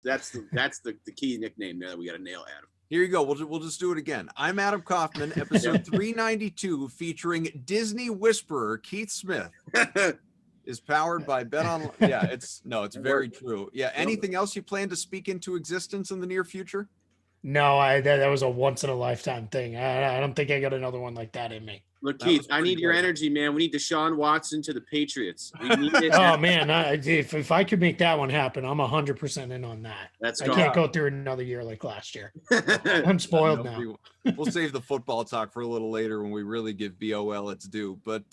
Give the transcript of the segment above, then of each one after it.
the key nickname there that we got to nail, Adam. Here you go. We'll just do it again. I'm Adam Kaufman, episode 392, featuring Disney whisperer Keith Smith. Is powered by BetOnline. Yeah, it's very true. Yeah. Anything else you plan to speak into existence in the near future? No, that was a once in a lifetime thing. I don't think I got another one like that in me. Look, Keith, I need your energy, man. We need Deshaun Watson to the Patriots. We need it. Oh man, if I could make that one happen, I'm 100% in on that. I can't go through another year like last year. I'm spoiled now. We'll save the football talk for a little later when we really give BOL its due. But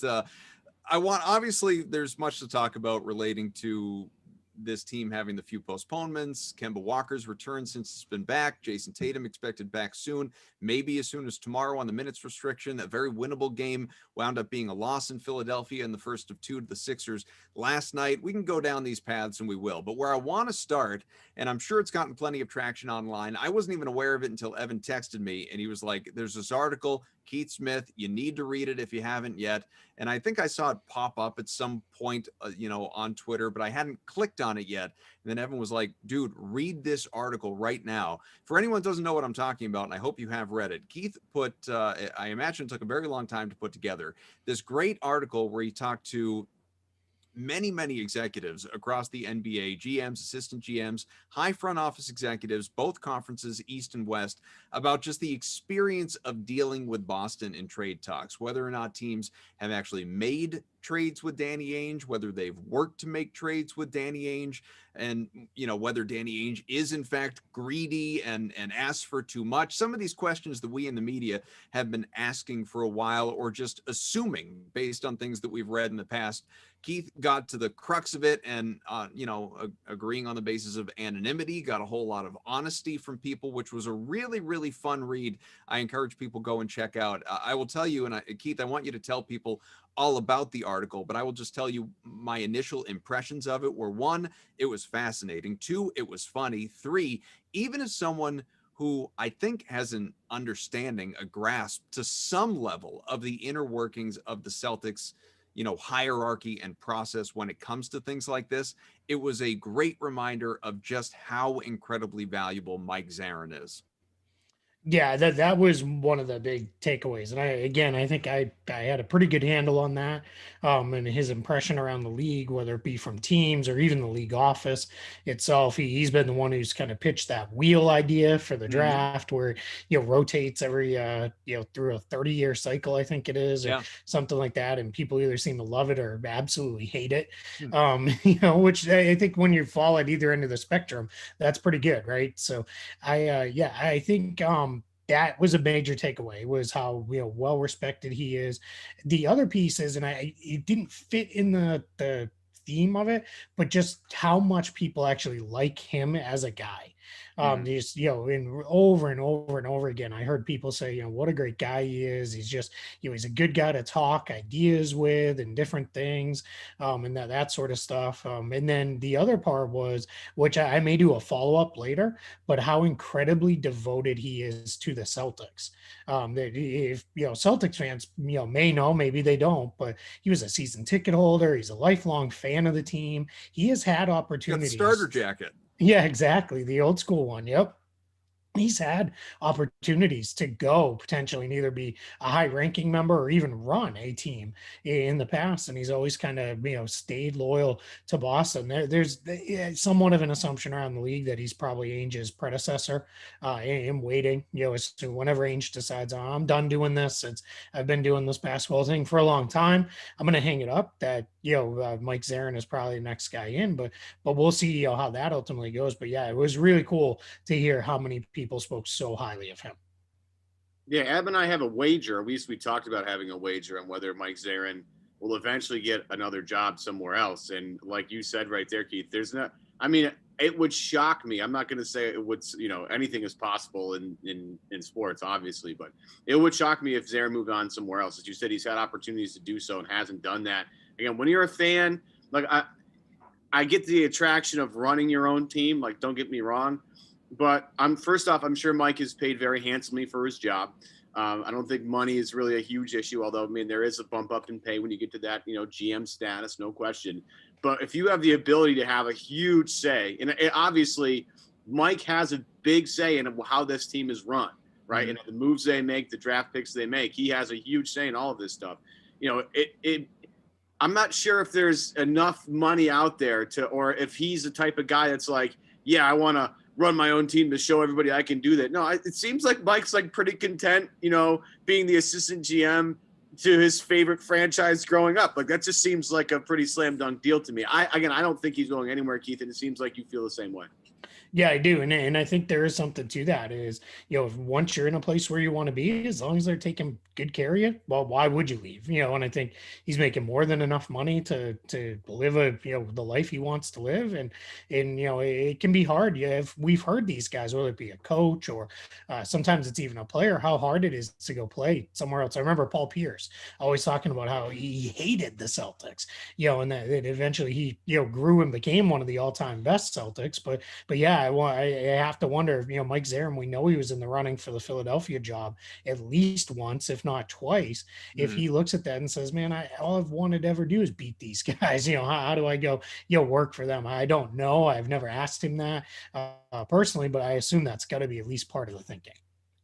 obviously there's much to talk about relating to this team having the few postponements, Kemba Walker's return since it's been back, Jason Tatum expected back soon, maybe as soon as tomorrow on the minutes restriction. That very winnable game wound up being a loss in Philadelphia in the first of two to the Sixers last night. We can go down these paths and we will, but where I want to start, and I'm sure it's gotten plenty of traction online, I wasn't even aware of it until Evan texted me and he was like, there's this article, Keith Smith, you need to read it if you haven't yet. And I think I saw it pop up at some point, on Twitter, but I hadn't clicked on it yet. And then Evan was like, dude, read this article right now. For anyone who doesn't know what I'm talking about, and I hope you have read it, Keith put, I imagine it took a very long time to put together this great article where he talked to many executives across the NBA, GMs, assistant GMs, high front office executives, both conferences, East and West, about just the experience of dealing with Boston in trade talks, whether or not teams have actually made trades with Danny Ainge, whether they've worked to make trades with Danny Ainge, and whether Danny Ainge is in fact greedy and asks for too much. Some of these questions that we in the media have been asking for a while, or just assuming based on things that we've read in the past. Keith got to the crux of it and, agreeing on the basis of anonymity, got a whole lot of honesty from people, which was a really fun read. I encourage people go and check out. I will tell you, and Keith, I want you to tell people all about the article, but I will just tell you my initial impressions of it were: 1, it was fascinating; 2, it was funny; 3, even as someone who I think has an understanding, a grasp to some level of the inner workings of the Celtics, hierarchy and process when it comes to things like this, it was a great reminder of just how incredibly valuable Mike Zarren is. Yeah, that was one of the big takeaways. And I think I had a pretty good handle on that. And his impression around the league, whether it be from teams or even the league office itself, he's been the one who's kind of pitched that wheel idea for the draft, where, rotates every, through a 30-year cycle, I think it is, or something like that. And people either seem to love it or absolutely hate it. Which I think when you fall at either end of the spectrum, that's pretty good. Right. So I think, that was a major takeaway, was how well respected he is. The other piece is, and it didn't fit in the theme of it, but just how much people actually like him as a guy. Just, over and over again, I heard people say, what a great guy he is. He's just, he's a good guy to talk ideas with and different things, and that sort of stuff. And then the other part was, which I may do a follow-up later, but how incredibly devoted he is to the Celtics. If, Celtics fans, may know, maybe they don't, but he was a season ticket holder. He's a lifelong fan of the team. He has had opportunities. Got the starter jacket. Yeah, exactly. The old school one. Yep. He's had opportunities to go potentially and either be a high ranking member or even run a team in the past. And he's always kind of, stayed loyal to Boston. There's somewhat of an assumption around the league that he's probably Ainge's predecessor, in waiting, as to whenever Ainge decides, I'm done doing this, since I've been doing this basketball thing for a long time, I'm going to hang it up, that, Mike Zarren is probably the next guy in, but we'll see how that ultimately goes. But yeah, it was really cool to hear how many people spoke so highly of him. Yeah, Ab and I have a wager. At least we talked about having a wager on whether Mike Zarren will eventually get another job somewhere else. And like you said right there, Keith, it would shock me. I'm not going to say it would, anything is possible in sports, obviously, but it would shock me if Zarren moved on somewhere else. As you said, he's had opportunities to do so and hasn't done that. Again, when you're a fan, like I get the attraction of running your own team. Like, don't get me wrong. But first off, I'm sure Mike is paid very handsomely for his job. I don't think money is really a huge issue, although, there is a bump up in pay when you get to that, GM status, no question. But if you have the ability to have a huge say, and obviously Mike has a big say in how this team is run, right? And the moves they make, the draft picks they make, he has a huge say in all of this stuff. You know, I'm not sure if there's enough money out there or if he's the type of guy that's like, yeah, I want to run my own team to show everybody I can do that. No, it seems like Mike's like pretty content, you know, being the assistant GM to his favorite franchise growing up. Like that just seems like a pretty slam dunk deal to me. I don't think he's going anywhere, Keith, and it seems like you feel the same way. Yeah, I do. And I think there is something to that is, you know, once you're in a place where you want to be, as long as they're taking good care of you, well, why would you leave? You know, and I think he's making more than enough money to live the life he wants to live. And, you know, it can be hard. Yeah. If we've heard these guys, whether it be a coach or sometimes it's even a player, how hard it is to go play somewhere else. I remember Paul Pierce always talking about how he hated the Celtics, you know, and that eventually he, you know, grew and became one of the all-time best Celtics. But yeah, I have to wonder if, you know, Mike Zarren, we know he was in the running for the Philadelphia job at least once, if not twice. If he looks at that and says, man, all I've wanted to ever do is beat these guys, you know, how do I go, you know, work for them? I don't know. I've never asked him that personally, but I assume that's got to be at least part of the thinking.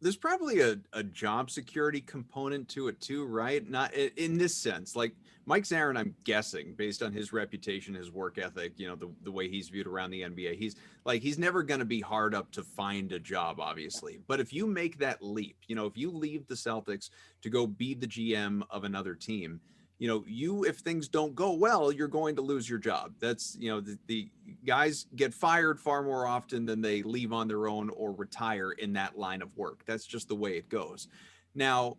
There's probably a job security component to it too, right? Not in this sense. Like Mike Zarren, I'm guessing, based on his reputation, his work ethic, you know, the way he's viewed around the NBA, he's never going to be hard up to find a job, obviously. But if you make that leap, you know, if you leave the Celtics to go be the GM of another team, you know, if things don't go well, you're going to lose your job. That's, you know, the guys get fired far more often than they leave on their own or retire in that line of work. That's just the way it goes. Now,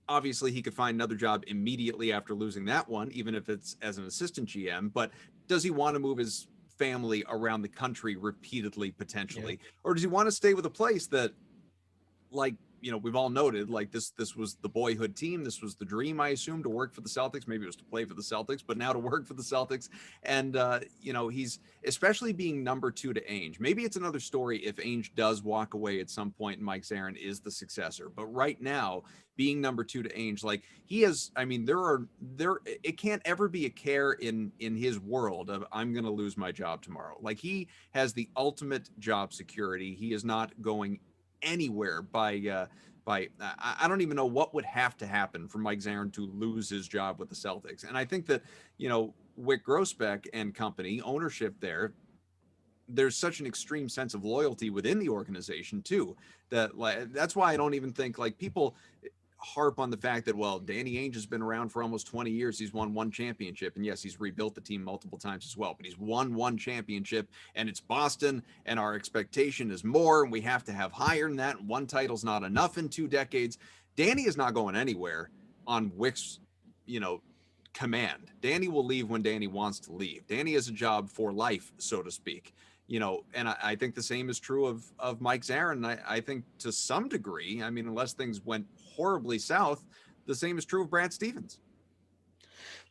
obviously he could find another job immediately after losing that one, even if it's as an assistant GM, but does he want to move his family around the country repeatedly, potentially? Yeah. Or does he want to stay with a place that, like, you know, we've all noted, like this was the boyhood team. This was the dream, I assume, to work for the Celtics. Maybe it was to play for the Celtics, but now to work for the Celtics. And, you know, he's especially being number 2 to Ainge. Maybe it's another story if Ainge does walk away at some point and Mike Zarren is the successor. But right now, being number 2 to Ainge, like he has, I mean, it can't ever be a care in his world of I'm going to lose my job tomorrow. Like he has the ultimate job security. He is not going anywhere by I don't even know what would have to happen for Mike Zarren to lose his job with the Celtics. And I think that, you know, Wyc Grousbeck and company ownership there's such an extreme sense of loyalty within the organization too, that like, that's why I don't even think like people harp on the fact that, well, Danny Ainge has been around for almost 20 years. He's won 1 championship. And yes, he's rebuilt the team multiple times as well, but he's won 1 championship and it's Boston and our expectation is more and we have to have higher than that. 1 title's not enough in 2 decades. Danny is not going anywhere on Wyc's, you know, command. Danny will leave when Danny wants to leave. Danny has a job for life, so to speak. You know, and I think the same is true of Mike Zarren. I think to some degree, I mean, unless things went horribly south, the same is true of Brad Stevens.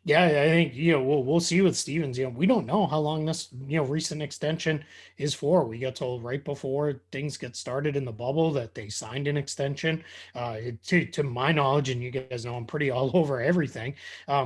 Yeah, I think, you know, we'll see with Stevens. You know, we don't know how long this, you know, recent extension is for. We got told right before things get started in the bubble that they signed an extension. To my knowledge, and you guys know I'm pretty all over everything.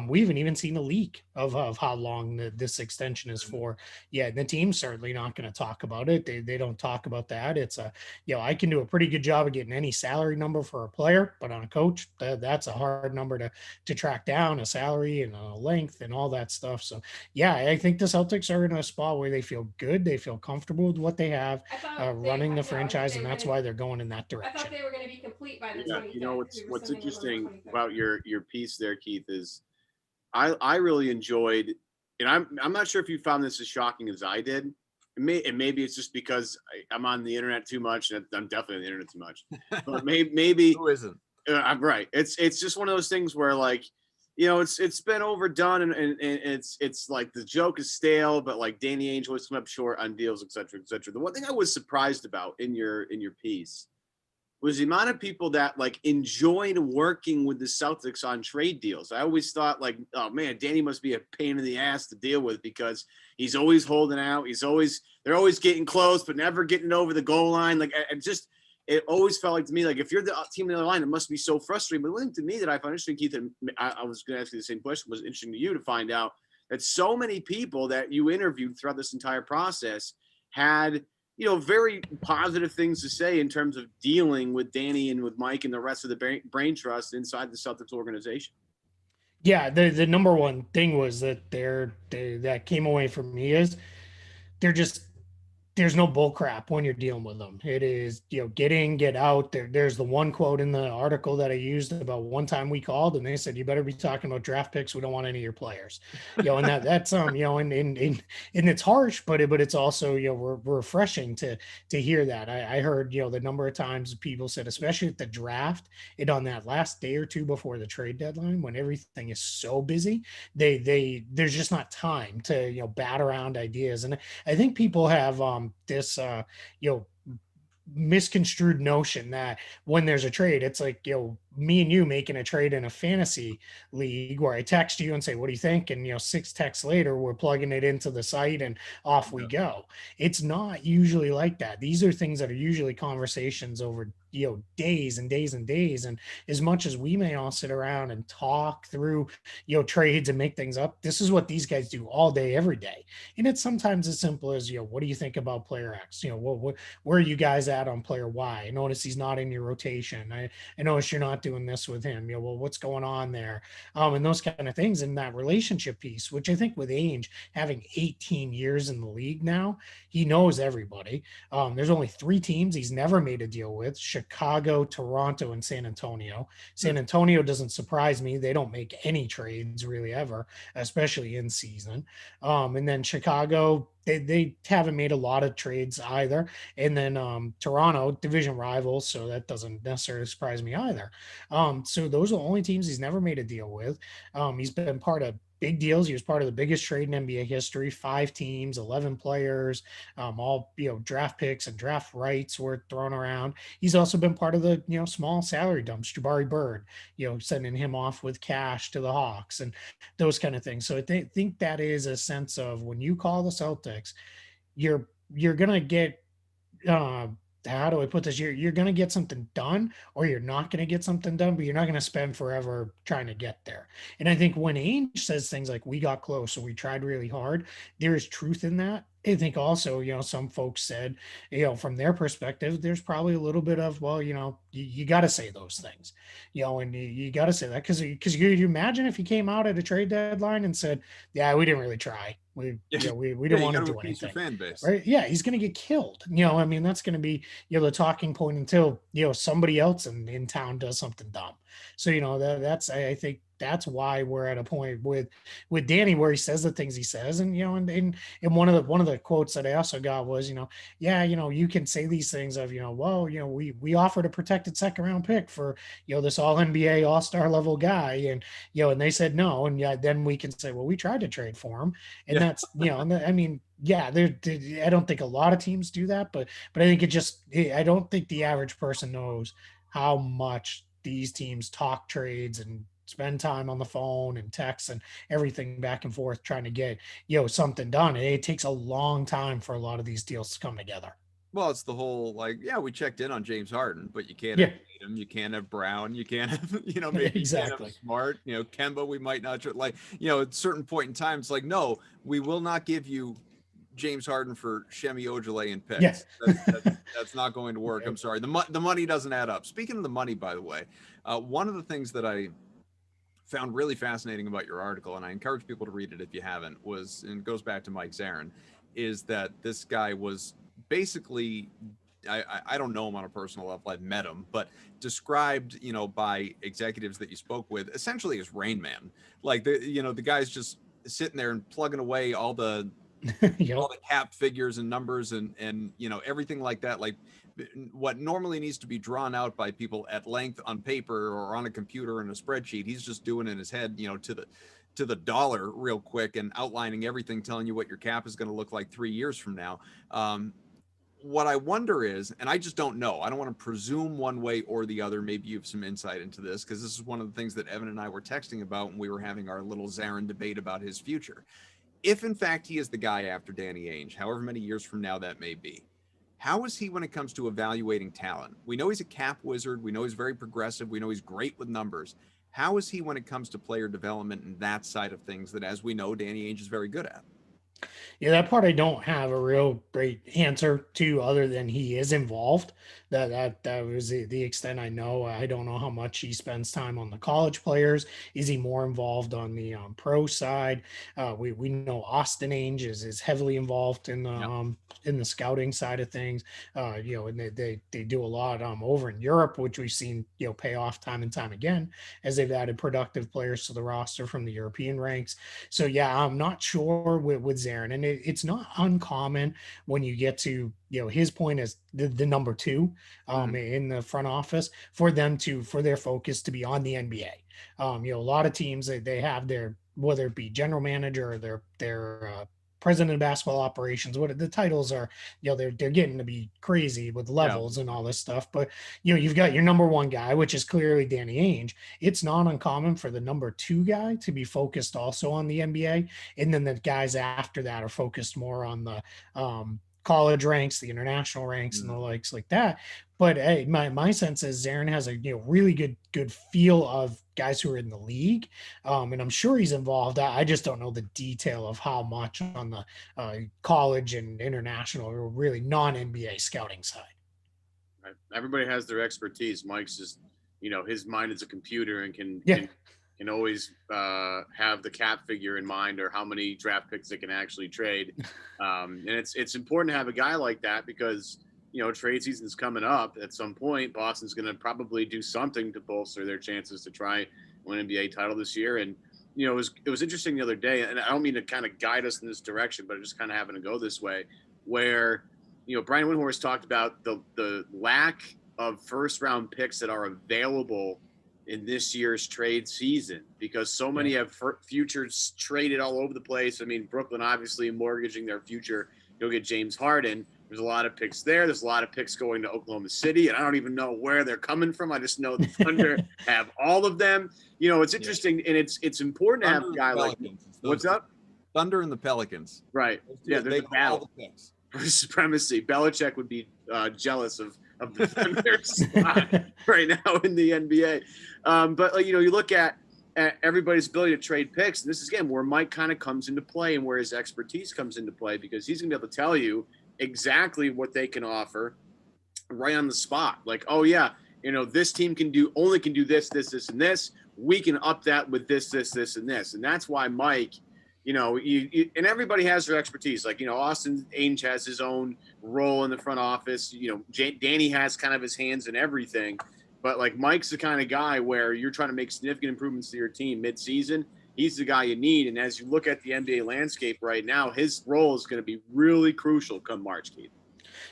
We haven't even seen a leak of how long this extension is for. Yeah, the team's certainly not going to talk about it. They don't talk about that. It's you know, I can do a pretty good job of getting any salary number for a player, but on a coach, that's a hard number to track down, a salary and length and all that stuff. So yeah, I think the Celtics are in a spot where they feel good, they feel comfortable with what they have running the franchise, and that's why they're going in that direction. I thought they were going to be complete by the 25th. You know what's interesting about your piece there, Keith, is I really enjoyed, and I'm not sure if you found this as shocking as I did. And maybe it's just because I'm on the internet too much, and I'm definitely on the internet too much. But maybe who isn't? I'm right. It's just one of those things where, like, you know, it's been overdone and it's like the joke is stale, but like Danny Ainge always come up short on deals, et cetera, et cetera. The one thing I was surprised about in your piece was the amount of people that like enjoyed working with the Celtics on trade deals. I always thought like, oh man, Danny must be a pain in the ass to deal with because he's always holding out. They're always getting close, but never getting over the goal line. Like, it always felt like to me, like if you're the team on the other line, it must be so frustrating. But one thing to me that I found interesting, Keith, and I was going to ask you the same question, was interesting to you to find out that so many people that you interviewed throughout this entire process had very positive things to say in terms of dealing with Danny and with Mike and the rest of the brain trust inside the Celtics organization. Yeah, the number one thing was that that came away from me is they're just there's no bull crap when you're dealing with them. It is, get in, get out. There's the one quote in the article that I used about one time we called and they said, you better be talking about draft picks. We don't want any of your players, and that's, and it's harsh, but it's also, refreshing to hear that. I heard, the number of times people said, especially at the draft and on that last day or two before the trade deadline, when everything is so busy, there's just not time to, bat around ideas. And I think people have this you know misconstrued notion that when there's a trade, it's like, me and you making a trade in a fantasy league where I text you and say, what do you think? And, 6 texts later, we're plugging it into the site and off we go. It's not usually like that. These are things that are usually conversations over, days and days and days. And as much as we may all sit around and talk through, trades and make things up, this is what these guys do all day, every day. And it's sometimes as simple as, what do you think about player X? Where are you guys at on player Y? I notice he's not in your rotation. I notice you're not doing this with him. What's going on there? And those kind of things, and that relationship piece, which I think with Ainge having 18 years in the league now, he knows everybody. There's only 3 teams he's never made a deal with: Chicago, Toronto, and San Antonio. San Antonio doesn't surprise me. They don't make any trades really ever, especially in season. And then Chicago, they haven't made a lot of trades either. And then Toronto, division rivals, so that doesn't necessarily surprise me either. So those are the only teams he's never made a deal with. He's been part of big deals. He was part of the biggest trade in NBA history: 5 teams, 11 players, all, draft picks and draft rights were thrown around. He's also been part of the, small salary dumps, Jabari Bird, sending him off with cash to the Hawks and those kind of things. So I think that is a sense of, when you call the Celtics, you're gonna get, how do I put this? You're going to get something done, or you're not going to get something done, but you're not going to spend forever trying to get there. And I think when Ainge says things like, we got close, so we tried really hard, there is truth in that. I think also, some folks said, from their perspective, there's probably a little bit of, well, you got to say those things, and you got to say that because you imagine if he came out at a trade deadline and said, yeah, we didn't really try. We didn't want to do anything. Fan base. Right? Yeah, he's going to get killed. I mean, that's going to be, the talking point until, somebody else in town does something dumb. So, that's, I think that's why we're at a point with Danny where he says the things he says. And, and one of the quotes that I also got was, yeah, you can say these things of, well, we offered a protected 2nd round pick for, this all NBA all-star level guy. And, and they said no. And yeah, then we can say, well, we tried to trade for him. And that's, I mean, yeah, I don't think a lot of teams do that, but I think I don't think the average person knows how much these teams talk trades and spend time on the phone and text and everything back and forth trying to get, something done. It takes a long time for a lot of these deals to come together. Well, it's the whole, like, yeah, we checked in on James Harden, but you can't have Tatum, you can't have Brown, you can't have, maybe exactly. You can't have Smart, Kemba, we might not, like, at a certain point in time, it's like, no, we will not give you James Harden for Shemi Ojale and picks. Yes. That's not going to work. I'm sorry. The money doesn't add up. Speaking of the money, by the way, one of the things that I found really fascinating about your article, and I encourage people to read it if you haven't, was, and it goes back to Mike Zarren, is that this guy was basically, I don't know him on a personal level, I've met him, but described, by executives that you spoke with, essentially as Rain Man. Like, the guy's just sitting there and plugging away all the all the cap figures and numbers and everything like that, like what normally needs to be drawn out by people at length on paper or on a computer in a spreadsheet, he's just doing in his head, to the dollar real quick and outlining everything, telling you what your cap is going to look like 3 years from now. What I wonder is, and I just don't know, I don't want to presume one way or the other, maybe you have some insight into this, because this is one of the things that Evan and I were texting about when we were having our little Zarren debate about his future. If in fact he is the guy after Danny Ainge, however many years from now that may be, how is he when it comes to evaluating talent? We know he's a cap wizard. We know he's very progressive. We know he's great with numbers. How is he when it comes to player development and that side of things that, as we know, Danny Ainge is very good at? Yeah, that part I don't have a real great answer to, other than he is involved. That was the extent I know. I don't know how much he spends time on the college players. Is he more involved on the pro side? We know Austin Ainge is heavily involved in the scouting side of things. And they do a lot over in Europe, which we've seen pay off time and time again as they've added productive players to the roster from the European ranks. So yeah, I'm not sure with Zarin, and it's not uncommon when you get to his point as the number two in the front office for their focus to be on the NBA. A lot of teams they have their, whether it be general manager or their president of basketball operations, what the titles are, they're getting to be crazy with levels and all this stuff. But you've got your number one guy, which is clearly Danny Ainge. It's not uncommon for the number two guy to be focused also on the NBA, and then the guys after that are focused more on the college ranks, the international ranks, and the likes like that. But hey, my sense is Zarin has a really good feel of guys who are in the league, and I'm sure he's involved. I just don't know the detail of how much on the college and international or really non NBA scouting side. Right. Everybody has their expertise. Mike's just, his mind is a computer and can always have the cap figure in mind or how many draft picks they can actually trade. And it's important to have a guy like that because, trade season's coming up. At some point, Boston's going to probably do something to bolster their chances to try win an NBA title this year. And, it was interesting the other day, and I don't mean to kind of guide us in this direction, but just kind of having to go this way, where Brian Windhorst talked about the lack of first round picks that are available in this year's trade season because so many have futures traded all over the place. I mean, Brooklyn obviously mortgaging their future. You'll get James Harden. There's a lot of picks there. There's a lot of picks going to Oklahoma City, and I don't even know where they're coming from. I just know the Thunder have all of them. It's interesting, and it's important to have a guy like what's up? Thunder and the Pelicans. Right. Yeah, there's a battle for supremacy. Belichick would be jealous of the Thunder's spot right now in the NBA. But you look at everybody's ability to trade picks, and this is again where Mike kind of comes into play and where his expertise comes into play because he's going to be able to tell you exactly what they can offer right on the spot. Like, oh yeah, this team can do this, and this. We can up that with this, and this, and that's why Mike. And everybody has their expertise. Like, Austin Ainge has his own role in the front office. Danny has kind of his hands in everything. But, like, Mike's the kind of guy where you're trying to make significant improvements to your team midseason. He's the guy you need. And as you look at the NBA landscape right now, his role is going to be really crucial come March, Keith.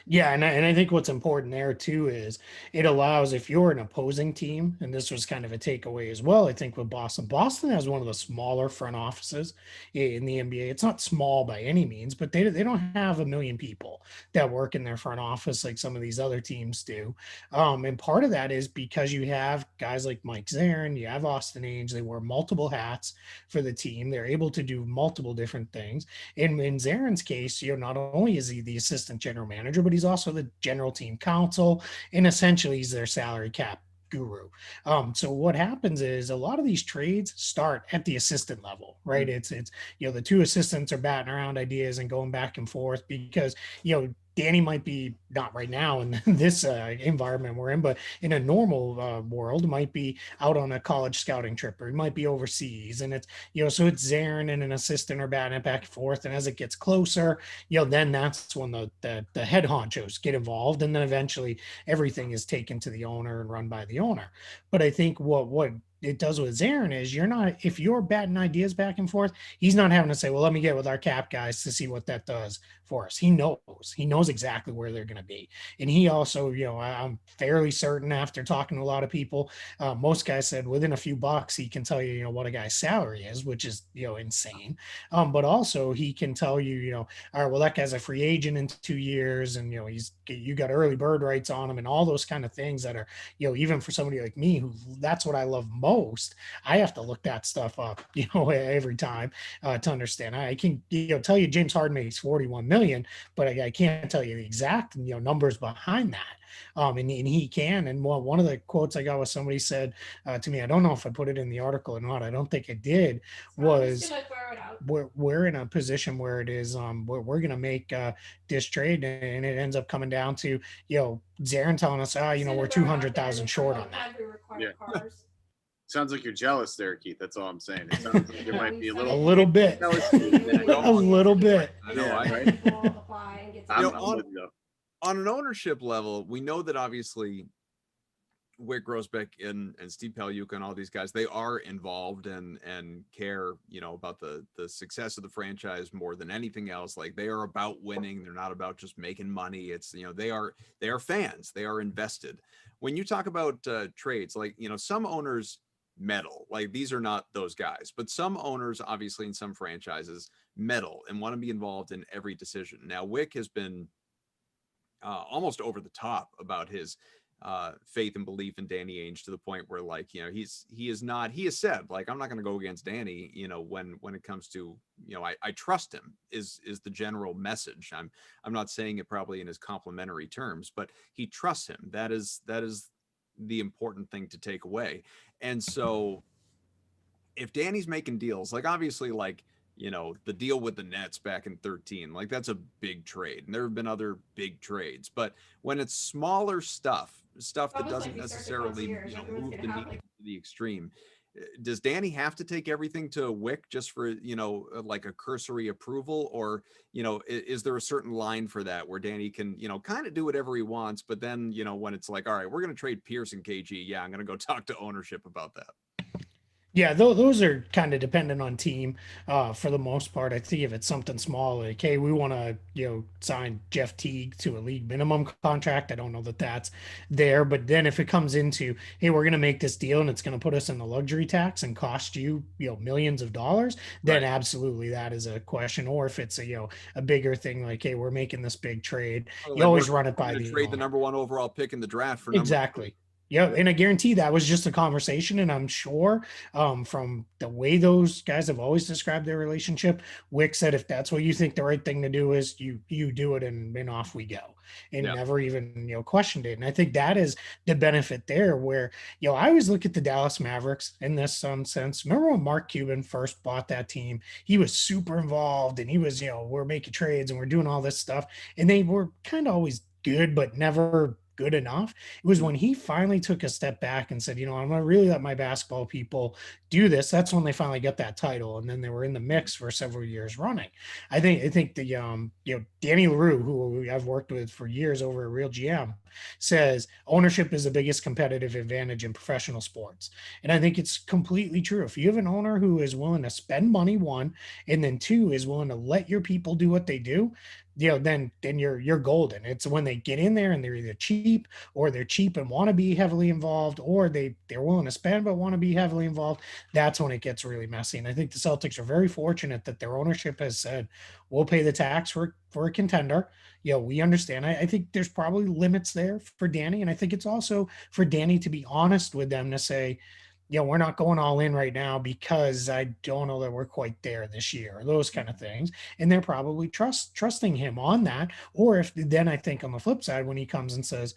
Yeah, and I think what's important there too is it allows, if you're an opposing team, and this was kind of a takeaway as well, I think with Boston. Boston has one of the smaller front offices in the NBA. It's not small by any means, but they don't have a million people that work in their front office like some of these other teams do. And part of that is because you have guys like Mike Zarren, you have Austin Ainge, they wear multiple hats for the team. They're able to do multiple different things. In Zarren's case, not only is he the assistant general manager, but he's also the general team counsel, and essentially he's their salary cap guru. So what happens is a lot of these trades start at the assistant level, right? It's the two assistants are batting around ideas and going back and forth because Danny might be not right now in this environment we're in, but in a normal world might be out on a college scouting trip or he might be overseas. And it's, so it's Zarren and an assistant are batting it back and forth. And as it gets closer, then that's when the head honchos get involved. And then eventually everything is taken to the owner and run by the owner. But I think what it does with Zarren is if you're batting ideas back and forth, he's not having to say, well, let me get with our cap guys to see what that does for us. He knows exactly where they're going to be. And he also, I'm fairly certain after talking to a lot of people, most guys said within a few bucks, he can tell you, what a guy's salary is, which is, insane. But also he can tell you, all right, well, that guy's a free agent in 2 years and, you got early bird rights on him and all those kind of things that are, even for somebody like me, who that's what I love most, I have to look that stuff up, every time to understand. I can, tell you James Harden makes $41 million. million, but I can't tell you the exact numbers behind that. And he can. And one of the quotes I got was somebody said to me, I don't know if I put it in the article or not, I don't think I did, So I'm was just gonna throw it out. we're in a position where it is we're going to make this trade, and it ends up coming down to Zarren telling us Just we're gonna throw it out there 200,000 that short we on don't that. have to require Yeah. cars. Sounds like you're jealous there, Keith. That's all I'm saying. It sounds like there might be a A little little bit. jealous. A little bit. I know, Yeah, I- right? People apply and get to I'm, know, I'm with you though. On an ownership level, we know that obviously Wick Grosbeck and Steve Pagliuca and all these guys, they are involved and care, about the success of the franchise more than anything else. Like, they are about winning. They're not about just making money. It's, they are fans. They are invested. When you talk about trades, like, some owners meddle. Like, these are not those guys, but some owners, obviously in some franchises, meddle and want to be involved in every decision. Now, Wick has been almost over the top about his faith and belief in Danny Ainge, to the point where, like, he has said, like, I'm not going to go against Danny, when it comes to, I trust him is the general message. I'm not saying it probably in his complimentary terms, but he trusts him. That is the important thing to take away. And so if Danny's making deals, like, obviously, like, the deal with the Nets back in 2013, like, that's a big trade. And there have been other big trades, but when it's smaller stuff that Almost doesn't like research necessarily, concierge. Everyone's move gonna the have, needle like, to the extreme, does Danny have to take everything to Wick just for, like a cursory approval? Or, is there a certain line for that where Danny can, kind of do whatever he wants, but then, when it's like, all right, we're going to trade Pierce and KG. Yeah, I'm going to go talk to ownership about that. Yeah, those are kind of dependent on team for the most part. I think if it's something small, like, hey, we want to, sign Jeff Teague to a league minimum contract, I don't know that that's there. But then if it comes into, hey, we're going to make this deal and it's going to put us in the luxury tax and cost you, millions of dollars, then Right. absolutely that is a question. Or if it's a bigger thing, like, hey, we're making this big trade, Or you like, always we're run it going by to the trade the owner. number 1 overall pick in the draft for number 2. Exactly. Yeah, and I guarantee that was just a conversation, and I'm sure from the way those guys have always described their relationship, Wick said, if that's what you think the right thing to do is, you do it, and off we go, and Yeah. never even questioned it. And I think that is the benefit there, where I always look at the Dallas Mavericks in this sense. Remember when Mark Cuban first bought that team? He was super involved, and he was we're making trades and we're doing all this stuff, and they were kind of always good, but never good enough. It was when he finally took a step back and said, I'm going to really let my basketball people do this. That's when they finally got that title. And then they were in the mix for several years running. I think the, Danny LaRue, who I've worked with for years over at Real GM, says ownership is the biggest competitive advantage in professional sports. And I think it's completely true. If you have an owner who is willing to spend money, one, and then two, is willing to let your people do what they do, then you're golden. It's when they get in there and they're either cheap, or they're cheap and want to be heavily involved, or they're willing to spend but want to be heavily involved. That's when it gets really messy. And I think the Celtics are very fortunate that their ownership has said, we'll pay the tax for a contender. We understand. I think there's probably limits there for Danny. And I think it's also for Danny to be honest with them, to say, we're not going all in right now because I don't know that we're quite there this year, or those kind of things. And they're probably trusting him on that. Or if then, I think on the flip side, when he comes and says,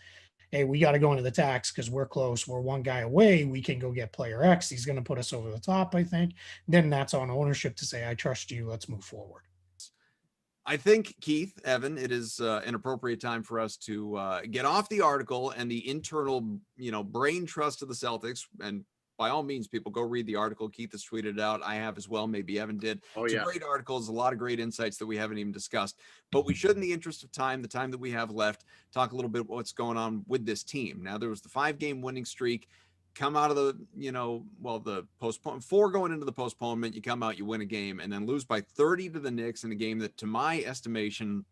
hey, we got to go into the tax because we're close, we're one guy away, we can go get player X, he's going to put us over the top, I think, then that's on ownership to say, I trust you, let's move forward. I think, Keith, Evan, it is an appropriate time for us to get off the article and the internal, brain trust of the Celtics. And by all means, people, go read the article. Keith has tweeted it out. I have as well. Maybe Evan did. Oh, it's yeah. a great article. There's a lot of great insights that we haven't even discussed. But we should, in the interest of time, the time that we have left, talk a little bit about what's going on with this team. Now, there was the 5-game winning streak. Come out of the, the postponement, 4 going into the postponement, you come out, you win a game, and then lose by 30 to the Knicks in a game that, to my estimation,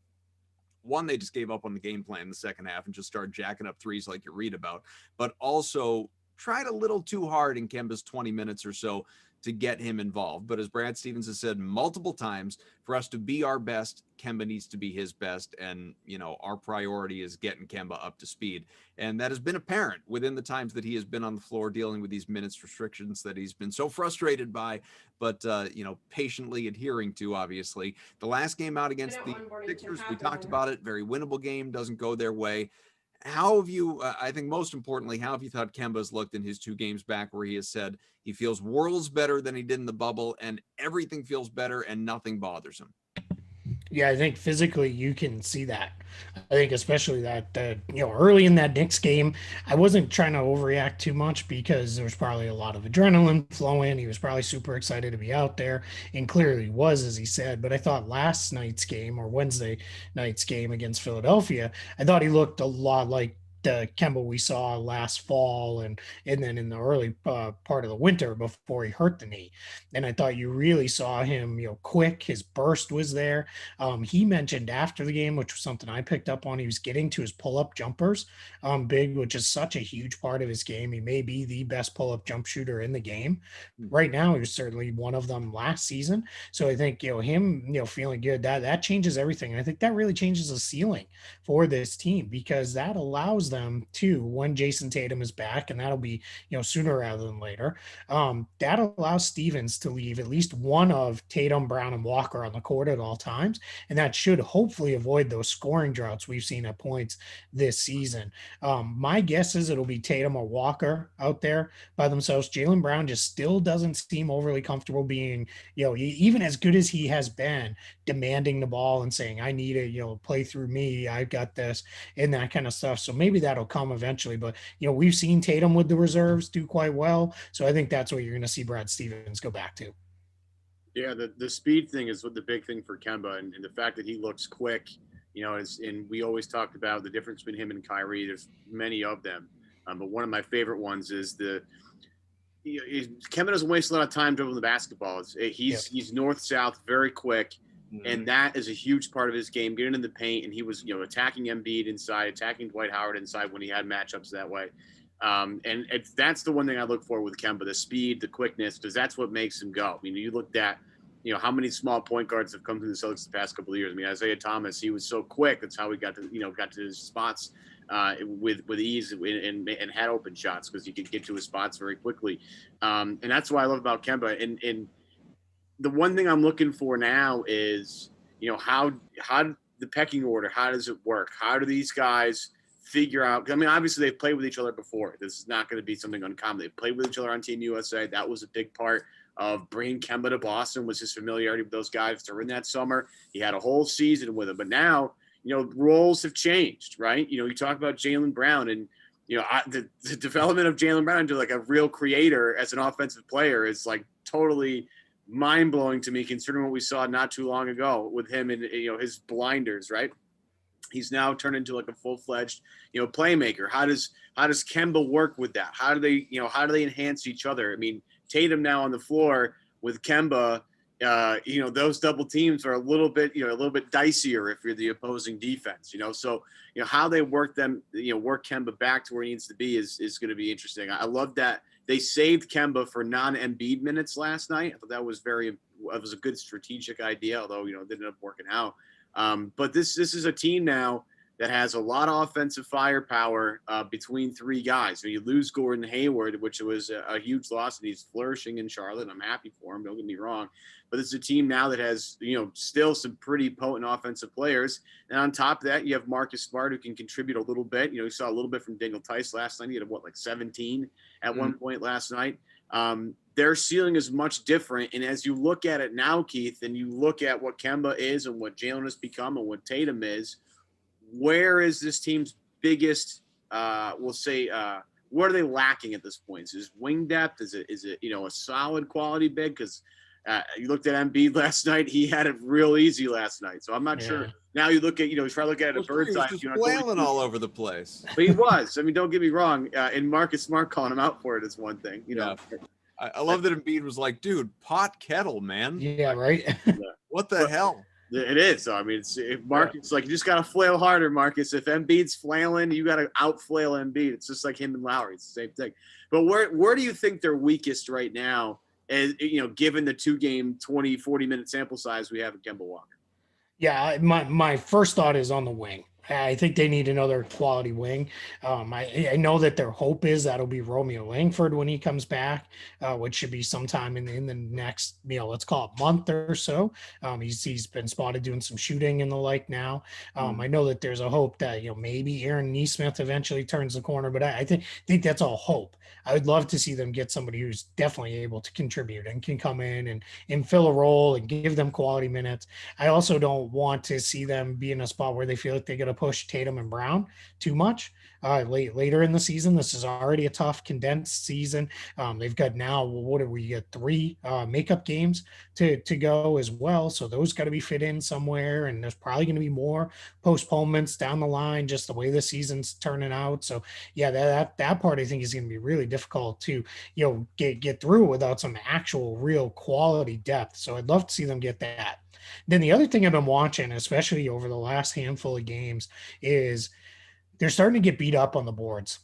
one, they just gave up on the game plan in the second half and just started jacking up threes like you read about, but also tried a little too hard in Kemba's 20 minutes or so to get him involved. But as Brad Stevens has said multiple times, for us to be our best, Kemba needs to be his best. And, our priority is getting Kemba up to speed. And that has been apparent within the times that he has been on the floor dealing with these minutes restrictions that he's been so frustrated by, but, patiently adhering to, obviously. The last game out against the Sixers, we talked about it, very winnable game, doesn't go their way. How have you, I think most importantly, how have you thought Kemba's looked in his 2 games back where he has said he feels worlds better than he did in the bubble and everything feels better and nothing bothers him? Yeah, I think physically you can see that. I think especially that early in that Knicks game, I wasn't trying to overreact too much because there was probably a lot of adrenaline flowing. He was probably super excited to be out there, and clearly was, as he said. But I thought last night's game, or Wednesday night's game against Philadelphia, I thought he looked a lot like the Kemba we saw last fall and then in the early part of the winter before he hurt the knee. And I thought you really saw him, quick. His burst was there. He mentioned after the game, which was something I picked up on, he was getting to his pull-up jumpers big, which is such a huge part of his game. He may be the best pull-up jump shooter in the game. Right now, he was certainly one of them last season. So I think, him, feeling good, that changes everything. And I think that really changes the ceiling for this team because that allows them to, when Jason Tatum is back, and that'll be, sooner rather than later, that allows Stevens to leave at least one of Tatum, Brown, and Walker on the court at all times. And that should hopefully avoid those scoring droughts we've seen at points this season. My guess is it'll be Tatum or Walker out there by themselves. Jaylen Brown just still doesn't seem overly comfortable being, even as good as he has been, demanding the ball and saying, I need it, play through me. I've got this and that kind of stuff. So maybe that'll come eventually. But, we've seen Tatum with the reserves do quite well. So I think that's what you're going to see Brad Stevens go back to. Yeah, the speed thing is what the big thing for Kemba, and the fact that he looks quick, and we always talked about the difference between him and Kyrie. There's many of them, but one of my favorite ones is Kemba doesn't waste a lot of time dribbling the basketball. He's north-south, very quick, and that is a huge part of his game, getting in the paint, and he was, attacking Embiid inside, attacking Dwight Howard inside when he had matchups that way. And that's the one thing I look for with Kemba, the speed, the quickness, because that's what makes him go. I mean, you looked at, how many small point guards have come through the Celtics the past couple of years. I mean, Isaiah Thomas, he was so quick. That's how he got to his spots with ease and had open shots because he could get to his spots very quickly. And that's what I love about Kemba. And the one thing I'm looking for now is, how the pecking order, how does it work? How do these guys figure out? I mean, obviously they've played with each other before. This is not going to be something uncommon. They've played with each other on Team USA. That was a big part of bringing Kemba to Boston, was his familiarity with those guys during that summer. He had a whole season with them, but now, roles have changed, right? You talk about Jaylen Brown and, the development of Jaylen Brown into like a real creator as an offensive player is like totally mind-blowing to me, considering what we saw not too long ago with him and, his blinders, right? He's now turned into like a full-fledged, playmaker. How does Kemba work with that? How do they enhance each other? I mean, Tatum now on the floor with Kemba, those double teams are a little bit dicier if you're the opposing defense, so, how they work Kemba back to where he needs to be is going to be interesting. I love that they saved Kemba for non-Embiid minutes last night. I thought that was a good strategic idea, although, it didn't end up working out. But this is a team now that has a lot of offensive firepower between 3 guys. So you lose Gordon Hayward, which was a huge loss, and he's flourishing in Charlotte. I'm happy for him, don't get me wrong. But it's a team now that has, still some pretty potent offensive players. And on top of that, you have Marcus Smart, who can contribute a little bit. You saw a little bit from Daniel Tice last night. He had, 17 at one point last night. Their ceiling is much different. And as you look at it now, Keith, and you look at what Kemba is and what Jaylen has become and what Tatum is, where is this team's biggest, what are they lacking at this point? Is it wing depth? Is it a solid quality big? Because you looked at Embiid last night. He had it real easy last night. So I'm not sure. Now you look at, try to look at it a bird's eye. He was flailing all over the place. But he was. I mean, don't get me wrong. And Marcus Smart calling him out for it is one thing. I love that Embiid was like, dude, pot kettle, man. Yeah, right. What the hell? It is. So, I mean, if Marcus, like, you just got to flail harder, Marcus. If Embiid's flailing, you got to outflail Embiid. It's just like him and Lowry. It's the same thing. But where do you think they're weakest right now as given the 2-game 40-minute sample size we have in Kemba Walker. Yeah, my first thought is on the wing. I think they need another quality wing. I know that their hope is that'll be Romeo Langford when he comes back, which should be sometime in the next, let's call it month or so. He's been spotted doing some shooting and the like now. I know that there's a hope that maybe Aaron Nesmith eventually turns the corner, but I think that's all hope. I would love to see them get somebody who's definitely able to contribute and can come in and fill a role and give them quality minutes. I also don't want to see them be in a spot where they feel like they got to push Tatum and Brown too much. Later in the season, this is already a tough condensed season. They've got now, what do we get? 3 makeup games to go as well. So those got to be fit in somewhere. And there's probably going to be more postponements down the line, just the way the season's turning out. So yeah, that part I think is going to be really difficult to, get through without some actual real quality depth. So I'd love to see them get that. Then the other thing I've been watching, especially over the last handful of games, is they're starting to get beat up on the boards.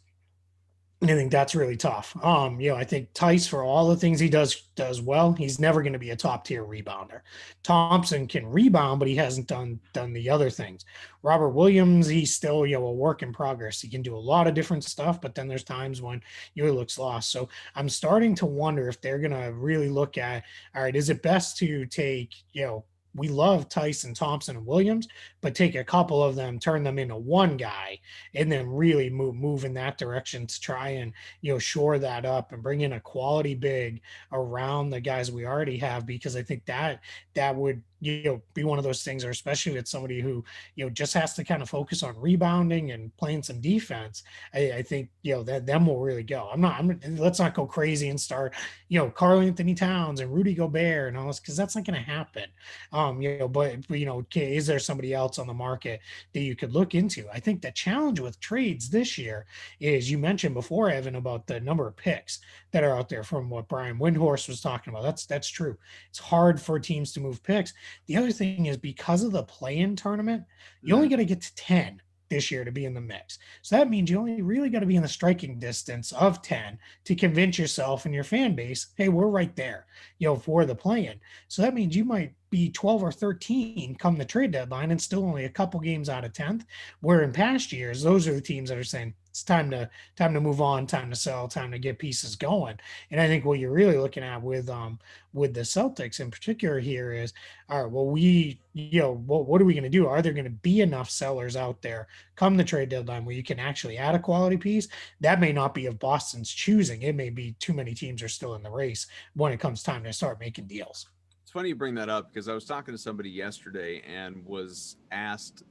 And I think that's really tough. I think Tice, for all the things he does well, he's never going to be a top tier rebounder. Thompson can rebound, but he hasn't done the other things. Robert Williams, he's still a work in progress. He can do a lot of different stuff, but then there's times when he looks lost. So I'm starting to wonder if they're going to really look at, all right, is it best to take we love Tyson, Thompson, and Williams, but take a couple of them, turn them into one guy, and then really move in that direction to try and shore that up and bring in a quality big around the guys we already have, because I think that would be one of those things, or especially with somebody who just has to kind of focus on rebounding and playing some defense. I think that them will really go. Let's not go crazy and start Karl Anthony Towns and Rudy Gobert and all this, because that's not going to happen. But is there somebody else on the market that you could look into? I think the challenge with trades this year is, you mentioned before, Evan, about the number of picks that are out there, from what Brian Windhorst was talking about. That's true. It's hard for teams to move picks. The other thing is, because of the play-in tournament, you only got to get to 10 this year to be in the mix. So that means you only really got to be in the striking distance of 10 to convince yourself and your fan base, hey, we're right there, for the play-in. So that means you might be 12 or 13 come the trade deadline and still only a couple games out of 10th, where in past years, those are the teams that are saying, it's time to move on, time to sell, time to get pieces going. And I think what you're really looking at with the Celtics in particular here is, all right, well, what are we going to do? Are there going to be enough sellers out there come the trade deadline where you can actually add a quality piece? That may not be of Boston's choosing. It may be too many teams are still in the race when it comes time to start making deals. It's funny you bring that up, because I was talking to somebody yesterday and was asked,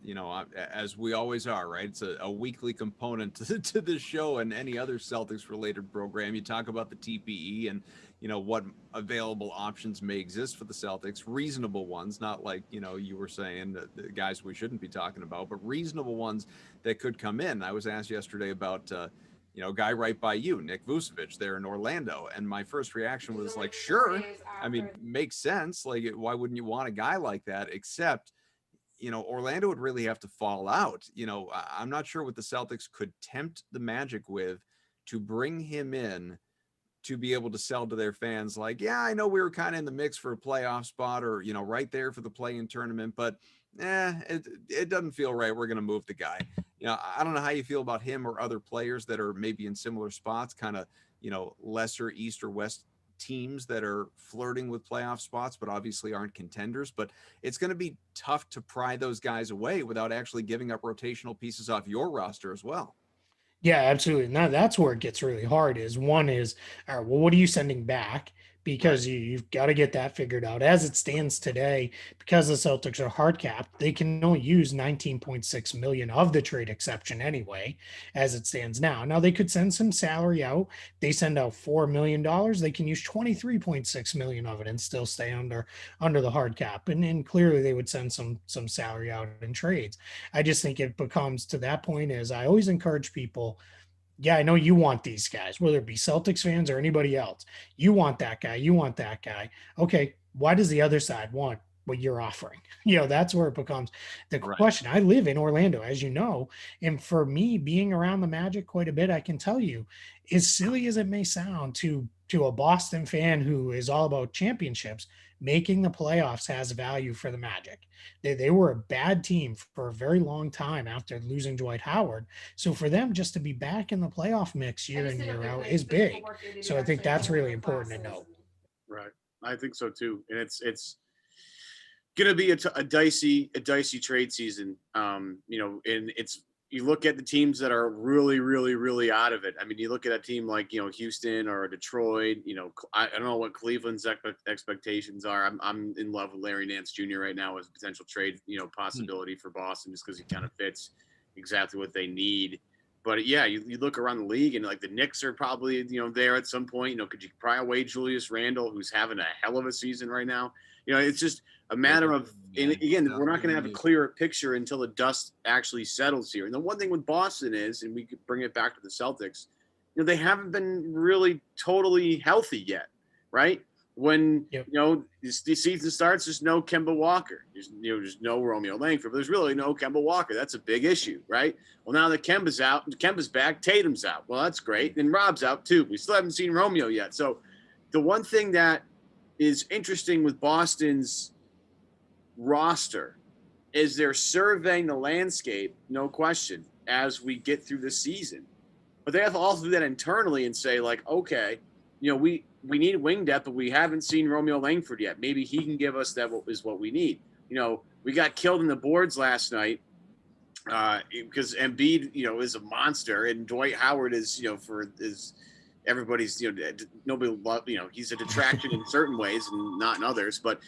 as we always are, right? It's a weekly component to this show and any other Celtics related program. You talk about the TPE and, what available options may exist for the Celtics, reasonable ones, not like, you were saying the guys we shouldn't be talking about, but reasonable ones that could come in. I was asked yesterday about, a guy right by you, Nick Vucevic, there in Orlando. And my first reaction was like, sure. I mean, makes sense. Like, why wouldn't you want a guy like that? Except, Orlando would really have to fall out. I'm not sure what the Celtics could tempt the Magic with to bring him in to be able to sell to their fans. Like, yeah, I know we were kind of in the mix for a playoff spot, or, right there for the play-in tournament, but it doesn't feel right. We're going to move the guy. I don't know how you feel about him or other players that are maybe in similar spots, kind of, lesser East or West teams that are flirting with playoff spots, but obviously aren't contenders. But it's going to be tough to pry those guys away without actually giving up rotational pieces off your roster as well. Yeah, absolutely. Now that's where it gets really hard. All right, well, what are you sending back? Because you've got to get that figured out. As it stands today, because the Celtics are hard capped, they can only use 19.6 million of the trade exception anyway, as it stands now. Now they could send some salary out. They send out $4 million. They can use 23.6 million of it and still stay under the hard cap. And clearly they would send some salary out in trades. I just think it becomes to that point, as I always encourage people, yeah, I know you want these guys, whether it be Celtics fans or anybody else. You want that guy. You want that guy. Okay, why does the other side want what you're offering. That's where it becomes the Right. question. I live in Orlando, as you know, and for me, being around the Magic quite a bit, I can tell you, as silly as it may sound to a Boston fan who is all about championships, making the playoffs has value for the Magic. They were a bad team for a very long time after losing Dwight Howard. So for them just to be back in the playoff mix year in, year out is big. So I think that's really important to note. Right. I think so too. And it's going to be a dicey trade season. And you look at the teams that are really, really, really out of it. I mean, you look at a team like, Houston or Detroit, I don't know what Cleveland's expectations are. I'm in love with Larry Nance Jr. right now as a potential trade, possibility for Boston, just because he kind of fits exactly what they need. But yeah, you look around the league and like the Knicks are probably, there at some point, could you pry away Julius Randle, who's having a hell of a season right now? It's just a matter of, and again, we're not going to have a clearer picture until the dust actually settles here. And the one thing with Boston is, and we could bring it back to the Celtics, they haven't been really totally healthy yet, right? When, the season starts, there's no Kemba Walker. There's no Romeo Langford, but there's really no Kemba Walker. That's a big issue, right? Well, now that Kemba's out, Kemba's back, Tatum's out. Well, that's great. And Rob's out too. We still haven't seen Romeo yet. So the one thing that is interesting with Boston's roster is they're surveying the landscape, no question, as we get through the season. But they have to also do that internally and say, like, okay, we need wing depth, but we haven't seen Romeo Langford yet. Maybe he can give us what we need. We got killed in the boards last night because Embiid, is a monster, and Dwight Howard is, everybody's, nobody love, he's a detraction in certain ways and not in others, but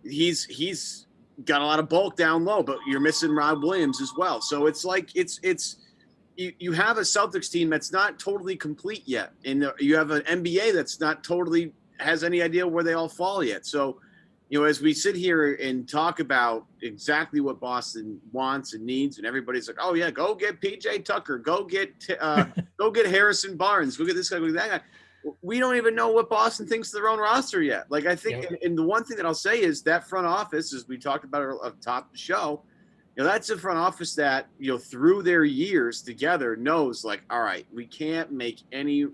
he's got a lot of bulk down low, but you're missing Rob Williams as well. So it's like, you have a Celtics team that's not totally complete yet. And you have an NBA that's not totally has any idea where they all fall yet. So, as we sit here and talk about exactly what Boston wants and needs, and everybody's like, oh yeah, go get PJ Tucker, go get Harrison Barnes, go get this guy, go get that guy. We don't even know what Boston thinks of their own roster yet. Like, I think, and the one thing that I'll say is that front office, as we talked about at the top of the show, that's a front office that, through their years together knows, like, all right, we can't make any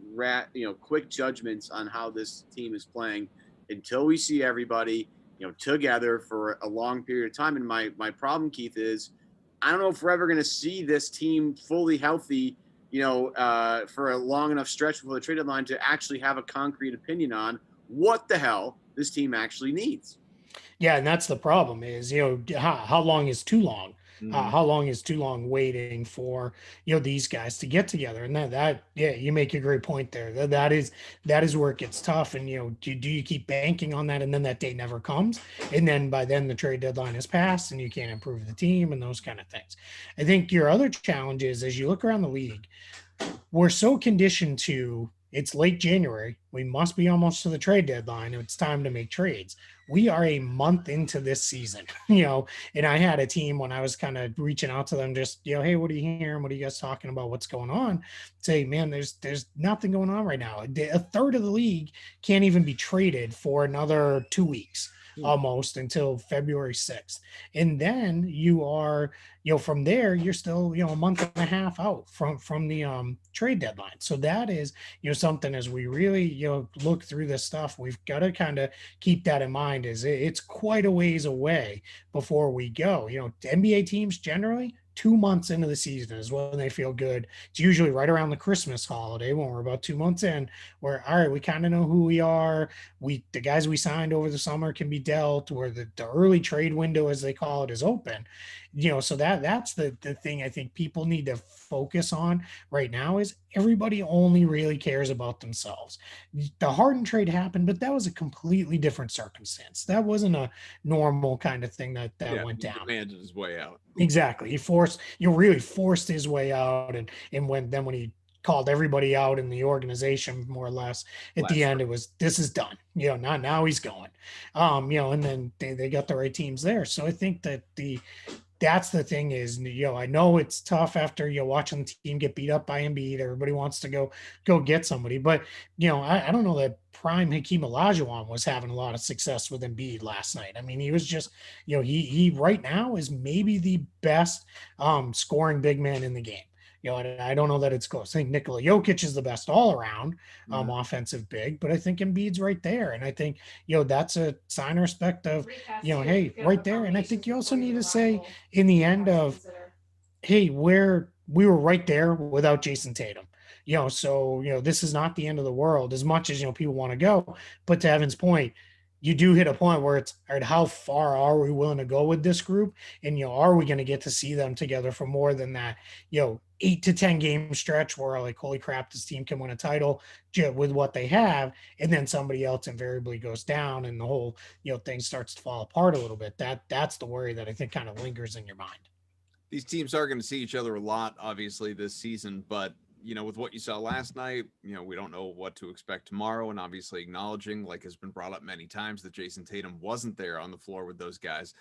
quick judgments on how this team is playing until we see everybody, together for a long period of time. And my problem, Keith, is I don't know if we're ever going to see this team fully healthy, for a long enough stretch before the trade deadline to actually have a concrete opinion on what the hell this team actually needs. Yeah, and that's the problem is, how long is too long? How long is too long waiting for, these guys to get together? And yeah, you make a great point there. That is where it gets tough. And, do you keep banking on that? And then that day never comes. And then by then the trade deadline is passed and you can't improve the team and those kind of things. I think your other challenge is, as you look around the league, we're so conditioned to, it's late January, we must be almost to the trade deadline, it's time to make trades. We are a month into this season, and I had a team when I was kind of reaching out to them, just, hey, what are you hearing? What are you guys talking about? What's going on? Say, man, there's nothing going on right now. A third of the league can't even be traded for another 2 weeks. Almost until February 6th. And then you are, from there, you're still, a month and a half out from the trade deadline. So that is, something as we really, look through this stuff, we've got to kind of keep that in mind, is it's quite a ways away before we go. NBA teams generally 2 months into the season is when they feel good. It's usually right around the Christmas holiday when we're about 2 months in, where, all right, we kind of know who we are. The guys we signed over the summer can be dealt, where the early trade window, as they call it, is open. So that's the thing I think people need to focus on right now, is everybody only really cares about themselves. The Harden trade happened, but that was a completely different circumstance. That wasn't a normal kind of thing that went down. Demanded his way out. Exactly. He really forced his way out. And when he called everybody out in the organization, more or less, at the end, it was, this is done. Now he's going. And then they got the right teams there. So I think that that's the thing is, I know it's tough after, watching the team get beat up by Embiid. Everybody wants to go get somebody. But, I don't know that prime Hakeem Olajuwon was having a lot of success with Embiid last night. I mean, he was just, he right now is maybe the best scoring big man in the game. I don't know that it's close. I think Nikola Jokic is the best all around offensive big, but I think Embiid's right there. And I think, that's a sign of respect of, hey, right there. And I think you also need to say in the end of, hey, we were right there without Jason Tatum. So this is not the end of the world as much as people want to go. But to Evan's point, you do hit a point where it's all right, how far are we willing to go with this group? And are we going to get to see them together for more than that, 8 to 10 game stretch where like, holy crap, this team can win a title with what they have, and then somebody else invariably goes down and the whole thing starts to fall apart a little bit. That's the worry that I think kind of lingers in your mind. These teams are going to see each other a lot, obviously, this season, but with what you saw last night, we don't know what to expect tomorrow. And obviously acknowledging, like has been brought up many times, that Jason Tatum wasn't there on the floor with those guys.